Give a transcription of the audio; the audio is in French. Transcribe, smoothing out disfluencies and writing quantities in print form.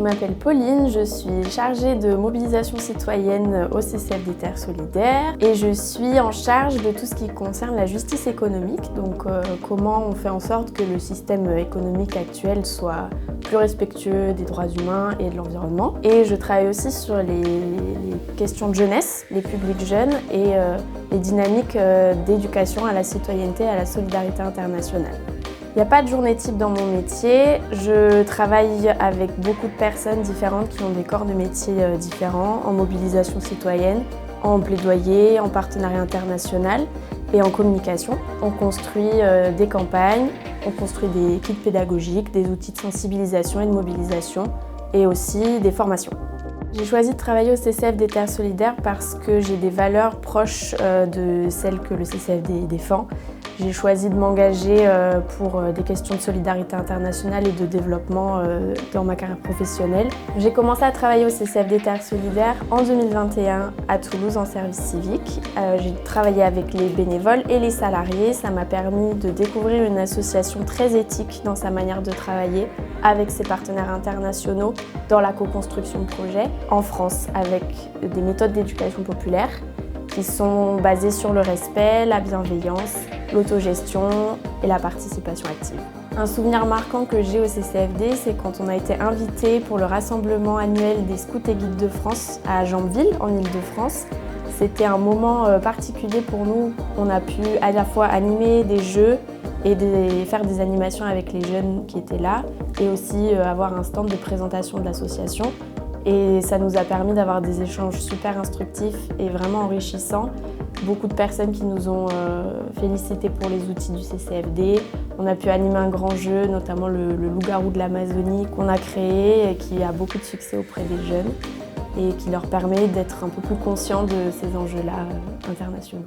Je m'appelle Pauline, je suis chargée de mobilisation citoyenne au CCF des Terres Solidaires et je suis en charge de tout ce qui concerne la justice économique, donc comment on fait en sorte que le système économique actuel soit plus respectueux des droits humains et de l'environnement. Et je travaille aussi sur les questions de jeunesse, les publics jeunes et les dynamiques d'éducation à la citoyenneté et à la solidarité internationale. Il n'y a pas de journée type dans mon métier. Je travaille avec beaucoup de personnes différentes qui ont des corps de métier différents, en mobilisation citoyenne, en plaidoyer, en partenariat international et en communication. On construit des campagnes, on construit des kits pédagogiques, des outils de sensibilisation et de mobilisation et aussi des formations. J'ai choisi de travailler au CCF des Terres Solidaires parce que j'ai des valeurs proches de celles que le CCFD défend. J'ai choisi de m'engager pour des questions de solidarité internationale et de développement dans ma carrière professionnelle. J'ai commencé à travailler au CCF des Terres Solidaires en 2021 à Toulouse en service civique. J'ai travaillé avec les bénévoles et les salariés. Ça m'a permis de découvrir une association très éthique dans sa manière de travailler avec ses partenaires internationaux dans la co-construction de projets en France avec des méthodes d'éducation populaire qui sont basées sur le respect, la bienveillance, l'autogestion et la participation active. Un souvenir marquant que j'ai au CCFD, c'est quand on a été invité pour le rassemblement annuel des scouts et guides de France à Jambeville, en Île-de-France. C'était un moment particulier pour nous. On a pu à la fois animer des jeux et faire des animations avec les jeunes qui étaient là et aussi avoir un stand de présentation de l'association. Et ça nous a permis d'avoir des échanges super instructifs et vraiment enrichissants. Beaucoup de personnes qui nous ont félicité pour les outils du CCFD. On a pu animer un grand jeu, notamment le loup-garou de l'Amazonie qu'on a créé et qui a beaucoup de succès auprès des jeunes et qui leur permet d'être un peu plus conscients de ces enjeux-là internationaux.